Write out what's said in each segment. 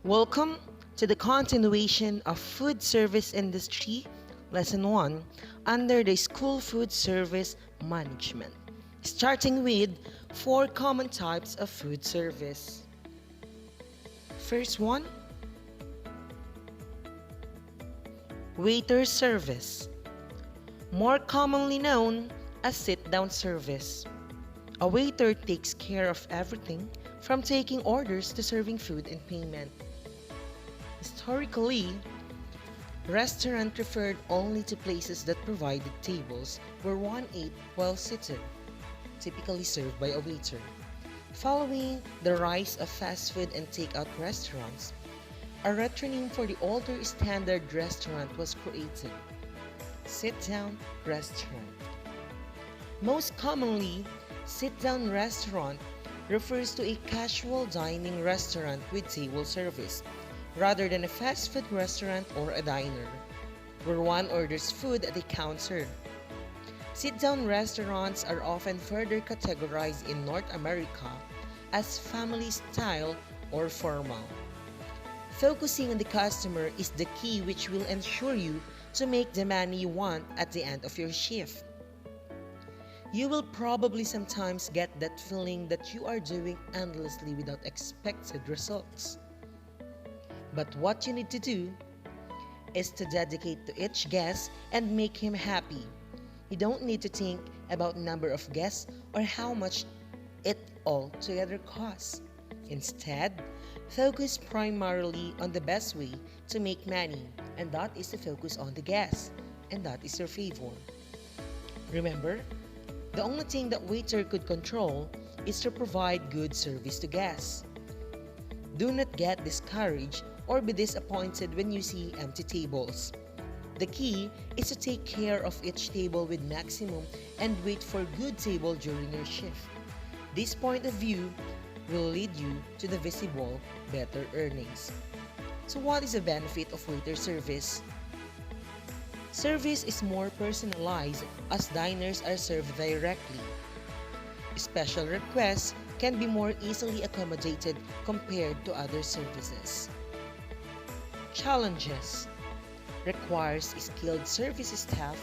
Welcome to the continuation of Food Service Industry, Lesson 1, under the School Food Service Management, starting with 4 common types of food service. First one, waiter service, more commonly known as sit-down service. A waiter takes care of everything from taking orders to serving food and payment. Historically, restaurant referred only to places that provided tables where one ate while seated, typically served by a waiter. Following the rise of fast food and takeout restaurants, a retronym for the older standard restaurant was created: sit-down restaurant. Most commonly, sit-down restaurant refers to a casual dining restaurant with table service, rather than a fast food restaurant or a diner, where one orders food at a counter. Sit-down restaurants are often further categorized in North America as family style or formal. Focusing on the customer is the key, which will ensure you to make the money you want at the end of your shift. You will probably sometimes get that feeling that you are doing endlessly without expected results. But what you need to do is to dedicate to each guest and make him happy. You don't need to think about number of guests or how much it all together costs. Instead, focus primarily on the best way to make money, and that is to focus on the guests, and that is your favor. Remember, the only thing that waiter could control is to provide good service to guests. Do not get discouraged or be disappointed when you see empty tables. The key is to take care of each table with maximum and wait for good table during your shift. This point of view will lead you to the visible better earnings. So what is the benefit of waiter service? Service is more personalized as diners are served directly. Special requests can be more easily accommodated compared to other services. Challenges: requires skilled service staff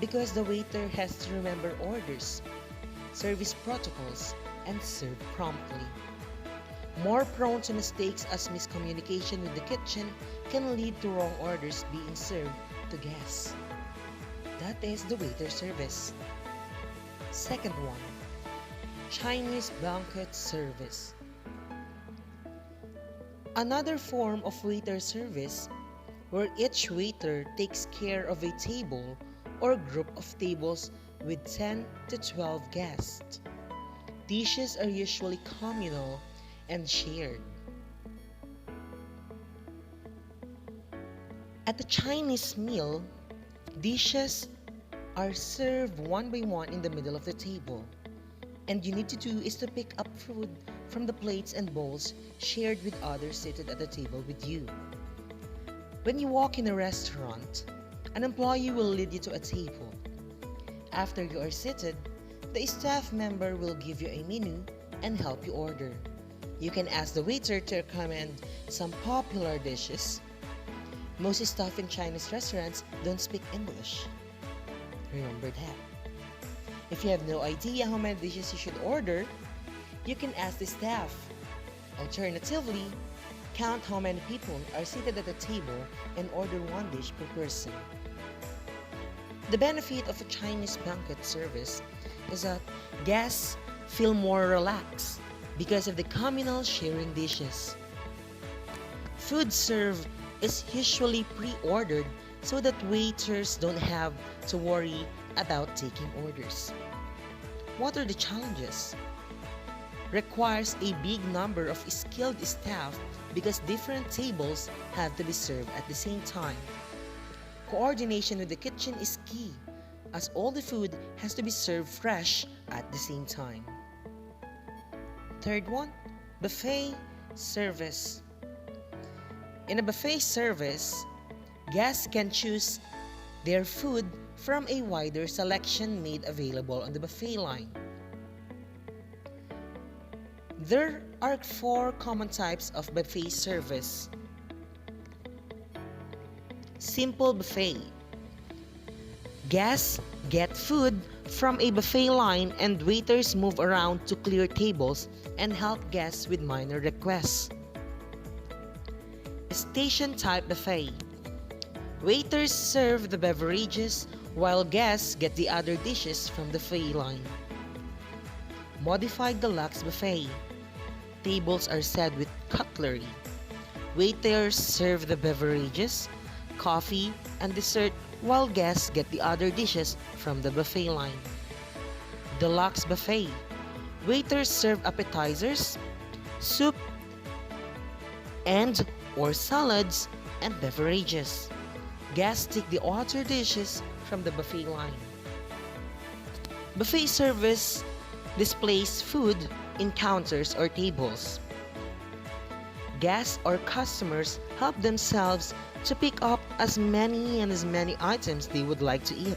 because the waiter has to remember orders, service protocols, and serve promptly. More prone to mistakes as miscommunication with the kitchen can lead to wrong orders being served to guests. That is the waiter service. Second one, Chinese banquet service. Another form of waiter service where each waiter takes care of a table or group of tables with 10 to 12 guests. Dishes are usually communal and shared. At a Chinese meal, dishes are served one by one in the middle of the table, and you need to do is to pick up food from the plates and bowls shared with others seated at the table with you. When you walk in a restaurant, an employee will lead you to a table. After you are seated, the staff member will give you a menu and help you order. You can ask the waiter to recommend some popular dishes. Most staff in Chinese restaurants don't speak English. Remember that. If you have no idea how many dishes you should order, you can ask the staff. Alternatively, count how many people are seated at the table and order one dish per person. The benefit of a Chinese banquet service is that guests feel more relaxed because of the communal sharing dishes. Food served is usually pre-ordered so that waiters don't have to worry about taking orders. What are the challenges? Requires a big number of skilled staff because different tables have to be served at the same time. Coordination with the kitchen is key as all the food has to be served fresh at the same time. Third one, buffet service. In a buffet service, guests can choose their food from a wider selection made available on the buffet line. There are 4 common types of buffet service. Simple buffet. Guests get food from a buffet line and waiters move around to clear tables and help guests with minor requests. Station type buffet. Waiters serve the beverages while guests get the other dishes from the buffet line. Modified deluxe buffet. Tables are set with cutlery. Waiters serve the beverages, coffee, and dessert while guests get the other dishes from the buffet line. Deluxe buffet. Waiters serve appetizers, soup, and or salads and beverages. Guests take the other dishes from the buffet line. Buffet service displays food in counters or tables. Guests or customers help themselves to pick up as many items they would like to eat.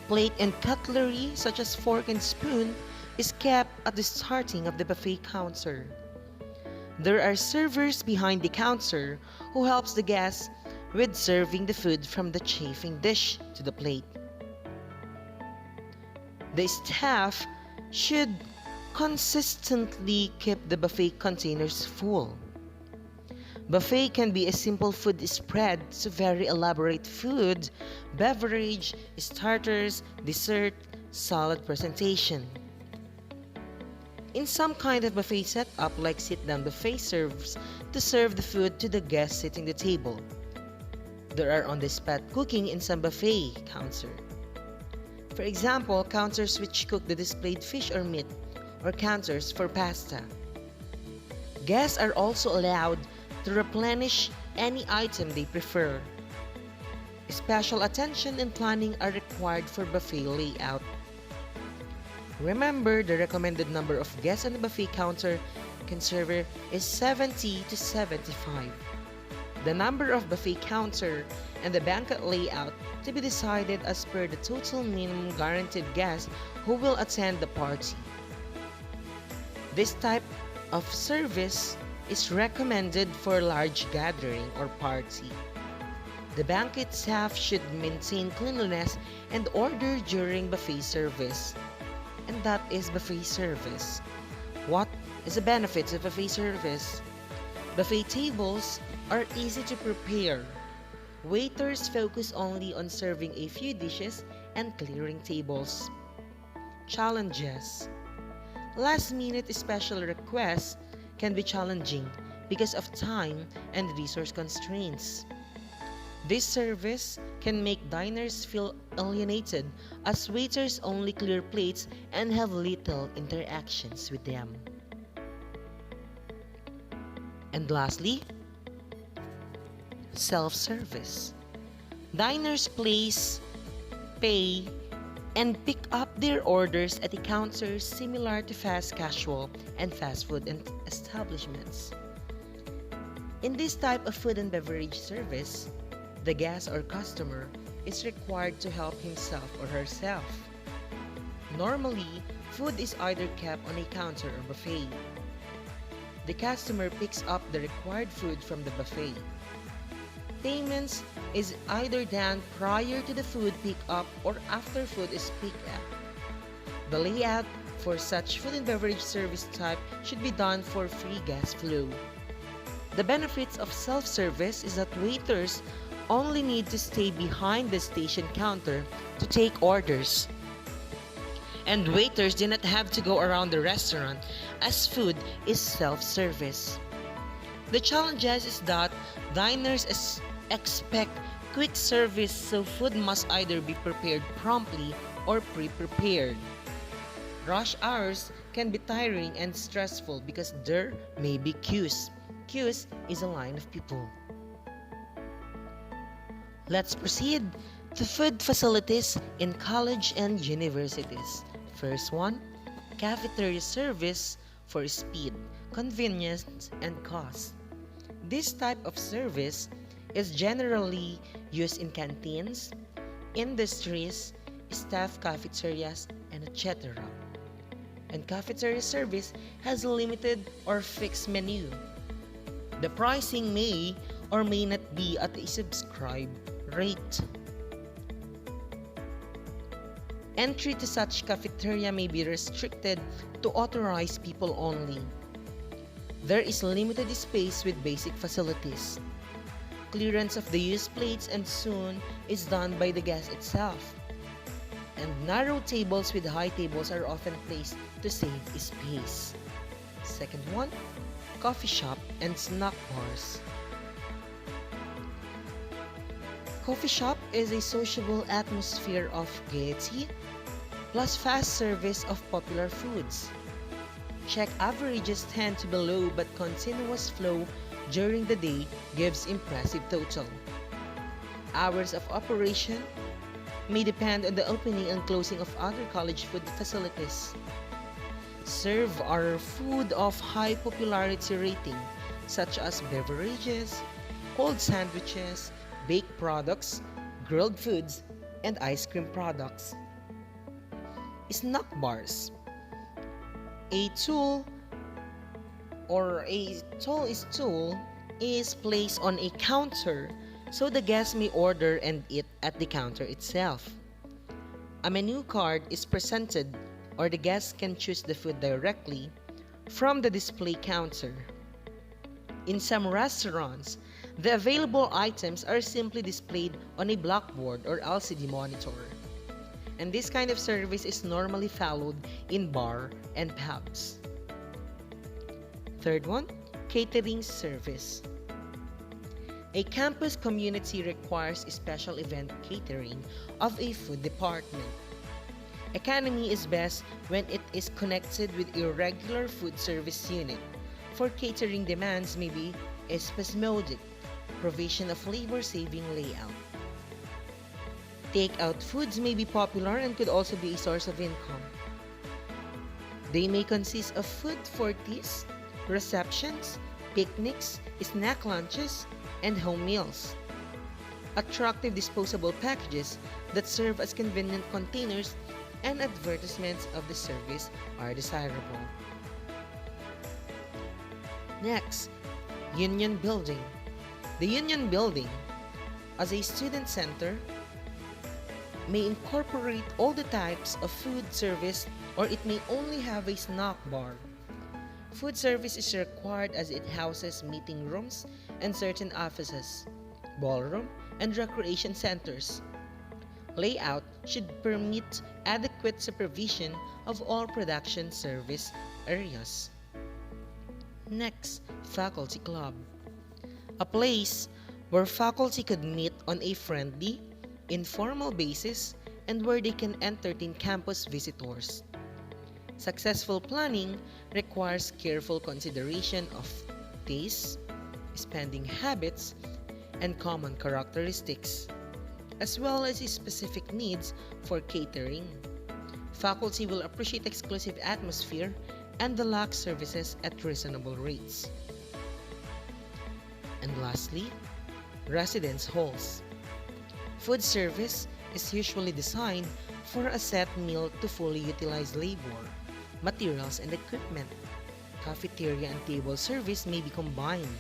Plate and cutlery such as fork and spoon is kept at the starting of the buffet counter. There are servers behind the counter who helps the guests with serving the food from the chafing dish to the plate. The staff should consistently keep the buffet containers full. Buffet can be a simple food spread to very elaborate food, beverage, starters, dessert, salad presentation. In some kind of buffet setup like sit-down buffet serves to serve the food to the guests sitting the table. There are on-the-spot cooking in some buffet counter. For example, counters which cook the displayed fish or meat, or counters for pasta. Guests are also allowed to replenish any item they prefer. Special attention and planning are required for buffet layout. Remember, the recommended number of guests on the buffet counter can serve is 70 to 75. The number of buffet counter and the banquet layout to be decided as per the total minimum guaranteed guests who will attend the party. This type of service is recommended for large gathering or party. The banquet staff should maintain cleanliness and order during buffet service. And that is buffet service. What is the benefits of buffet service? Buffet tables are easy to prepare. Waiters focus only on serving a few dishes and clearing tables. Challenges. Last-minute special requests can be challenging because of time and resource constraints. This service can make diners feel alienated as waiters only clear plates and have little interactions with them. And lastly, self-service. Diners pay, and pick up their orders at the counters similar to fast casual and fast food establishments. In this type of food and beverage service, the guest or customer is required to help himself or herself. Normally, food is either kept on a counter or buffet. The customer picks up the required food from the buffet. Payments is either done prior to the food pickup or after food is picked up. The layout for such food and beverage service type should be done for free guest flow. The benefits of self-service is that waiters only need to stay behind the station counter to take orders. And waiters do not have to go around the restaurant as food is self-service. The challenges is that diners expect quick service, so food must either be prepared promptly or pre-prepared. Rush hours can be tiring and stressful because there may be queues. Queues is a line of people. Let's proceed to food facilities in college and universities. First one, cafeteria service for speed, convenience, and cost. This type of service is generally used in canteens, industries, staff cafeterias, and etc. And cafeteria service has a limited or fixed menu. The pricing may or may not be at a subscribed rate. Entry to such cafeteria may be restricted to authorized people only. There is limited space with basic facilities. Clearance of the used plates and soon is done by the guest itself. And narrow tables with high tables are often placed to save space. Second one, coffee shop and snack bars. Coffee shop is a sociable atmosphere of gaiety plus fast service of popular foods. Check averages tend to be low but continuous flow during the day gives impressive total. Hours of operation may depend on the opening and closing of other college food facilities. Serve our food of high popularity rating such as beverages, cold sandwiches, baked products, grilled foods, and ice cream products. Snack bars. A tool is placed on a counter so the guest may order and eat at the counter itself. A menu card is presented or the guest can choose the food directly from the display counter. In some restaurants, the available items are simply displayed on a blackboard or LCD monitor. And this kind of service is normally followed in bar and pubs. Third one, catering service. A campus community requires special event catering of a food department. Economy is best when it is connected with a regular food service unit. For catering demands may be spasmodic, provision of labor-saving layout. Take-out foods may be popular and could also be a source of income. They may consist of food for teas, receptions, picnics, snack lunches, and home meals. Attractive disposable packages that serve as convenient containers and advertisements of the service are desirable. Next, Union Building. The Union Building, as a student center, may incorporate all the types of food service or it may only have a snack bar. Food service is required as it houses meeting rooms and certain offices, ballroom, and recreation centers. Layout should permit adequate supervision of all production service areas. Next, Faculty Club. A place where faculty could meet on a friendly, informal basis and where they can entertain campus visitors. Successful planning requires careful consideration of tastes, spending habits, and common characteristics, as well as specific needs for catering. Faculty will appreciate exclusive atmosphere and deluxe services at reasonable rates. And lastly, residence halls. Food service is usually designed for a set meal to fully utilize labor, materials, and equipment. Cafeteria and table service may be combined.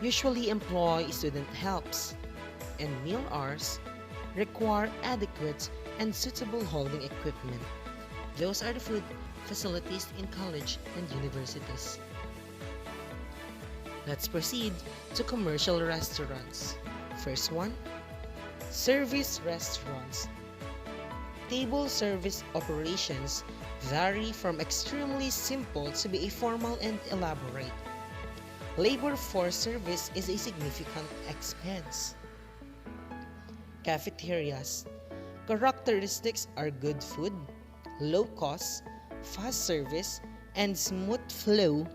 Usually employ student helps, and meal hours require adequate and suitable holding equipment. Those are the food facilities in college and universities. Let's proceed to commercial restaurants. First one, service restaurants. Table service operations vary from extremely simple to be a formal and elaborate. Labor for service is a significant expense. Cafeterias. Characteristics are good food, low cost, fast service, and smooth flow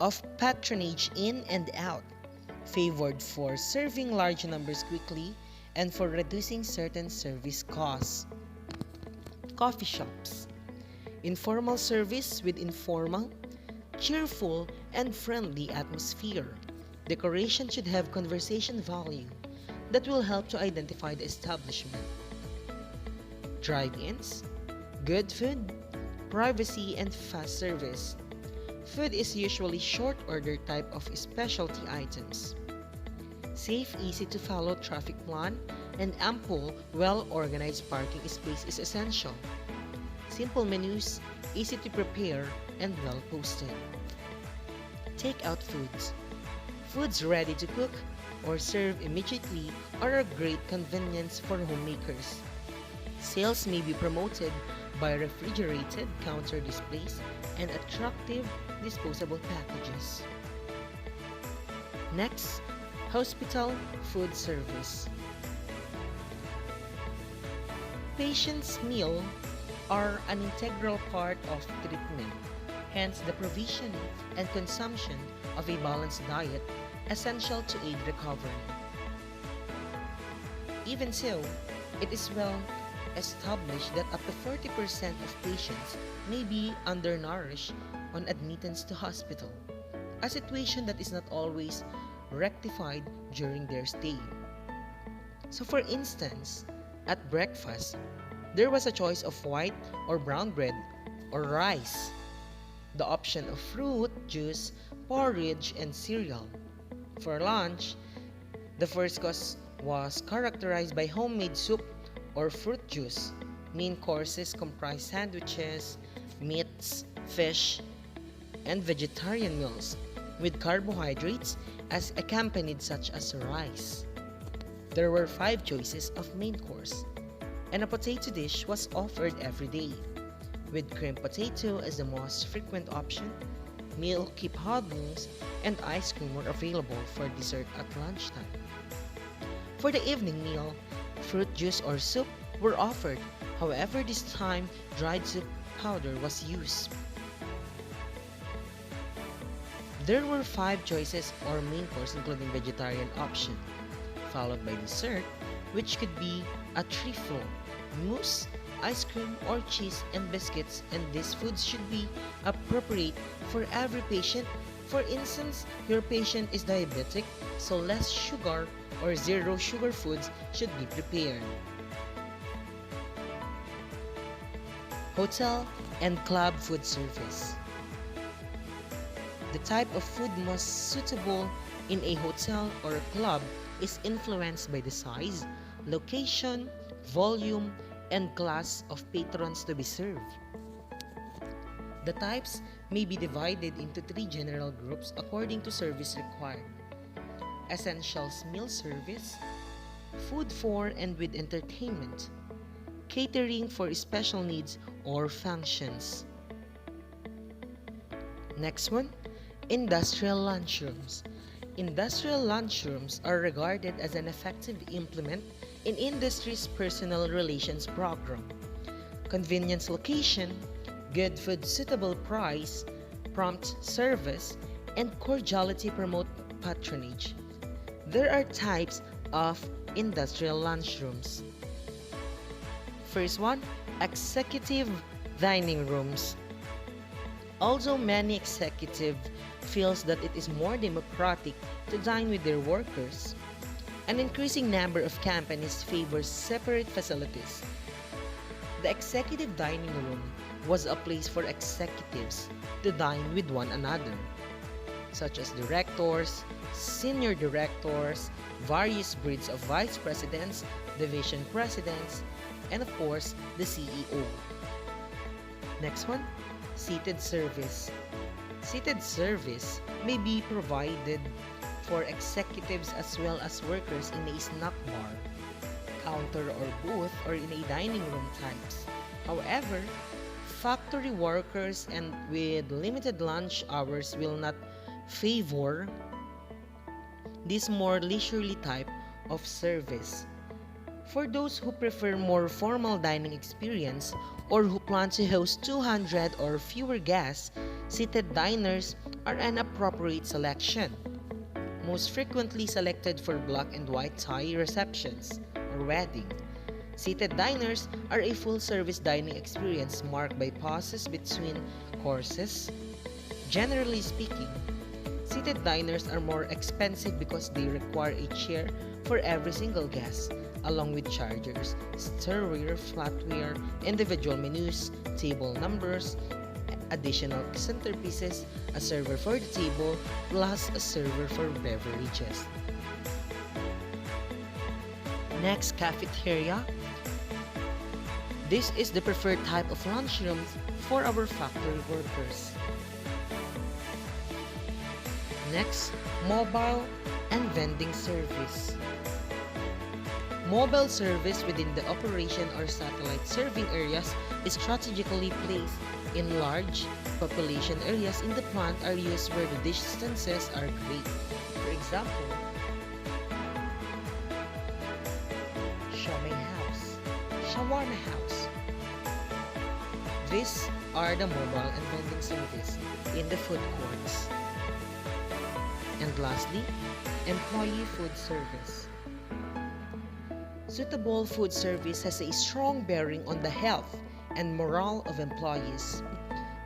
of patronage in and out, favored for serving large numbers quickly and for reducing certain service costs. Coffee shops. Informal service with informal, cheerful, and friendly atmosphere. Decoration should have conversation value that will help to identify the establishment. Drive-ins. Good food, privacy, and fast service. Food is usually short order type of specialty items. Safe, easy to follow traffic plan and ample, well-organized parking space is essential. Simple menus, easy to prepare, and well posted. Takeout foods. Foods ready to cook or serve immediately are a great convenience for homemakers. Sales may be promoted by refrigerated counter displays and attractive disposable packages. Next, hospital food service. Patients' meal are an integral part of treatment. Hence, the provision and consumption of a balanced diet essential to aid recovery. Even so, it is well established that up to 40% of patients may be undernourished on admittance to hospital, a situation that is not always rectified during their stay. So for instance, at breakfast, there was a choice of white or brown bread or rice, the option of fruit, juice, porridge, and cereal. For lunch, the first course was characterized by homemade soup or fruit juice. Main courses comprise sandwiches, meats, fish, and vegetarian meals with carbohydrates as accompanied such as rice. There were 5 choices of main course, and a potato dish was offered every day, with creamed potato as the most frequent option. Milky puddings and ice cream were available for dessert at lunchtime. For the evening meal, fruit juice or soup were offered. However, this time, dried soup powder was used. There were 5 choices or main course including vegetarian option, followed by dessert, which could be a trifle, mousse, ice cream or cheese and biscuits, and these foods should be appropriate for every patient. For instance, your patient is diabetic, so less sugar or zero sugar foods should be prepared. Hotel and club food service. The type of food most suitable in a hotel or a club is influenced by the size, location, volume, and class of patrons to be served. The types may be divided into 3 general groups according to service required: essentials meal service, food for and with entertainment, catering for special needs or functions. Next one, industrial lunchrooms. Industrial lunchrooms are regarded as an effective implement in industry's personal relations program. Convenience location, good food suitable price, prompt service, and cordiality promote patronage. There are types of industrial lunchrooms. First one, executive dining rooms. Although many executive feels that it is more democratic to dine with their workers, an increasing number of companies favors separate facilities. The executive dining room was a place for executives to dine with one another, such as directors, senior directors, various breeds of vice presidents, division presidents, and of course, the CEO. Next one, seated service. Seated service may be provided for executives as well as workers in a snack bar, counter or booth, or in a dining room types. However, factory workers and with limited lunch hours will not favor this more leisurely type of service. For those who prefer more formal dining experience or who plan to host 200 or fewer guests, seated diners are an appropriate selection. Most frequently selected for black and white tie receptions or wedding. Seated diners are a full-service dining experience marked by pauses between courses. Generally speaking, seated diners are more expensive because they require a chair for every single guest, along with chargers, stirrware, flatware, individual menus, table numbers, additional centerpieces, a server for the table, plus a server for beverages. Next, cafeteria. This is the preferred type of lunchroom for our factory workers. Next, mobile and vending service. Mobile service within the operation or satellite serving areas is strategically placed in large population areas in the plant are used where the distances are great. For example, Shomai House, Shawarma House. These are the mobile and vending service in the food courts. And lastly, employee food service. Suitable food service has a strong bearing on the health and morale of employees.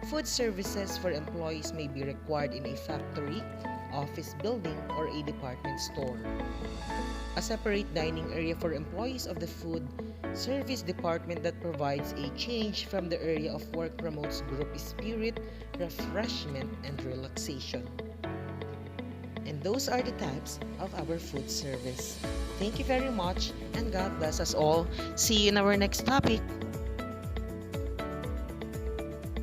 Food services for employees may be required in a factory, office building, or a department store. A separate dining area for employees of the food service department that provides a change from the area of work promotes group spirit, refreshment, and relaxation. And those are the types of our food service. Thank you very much and God bless us all. See you in our next topic.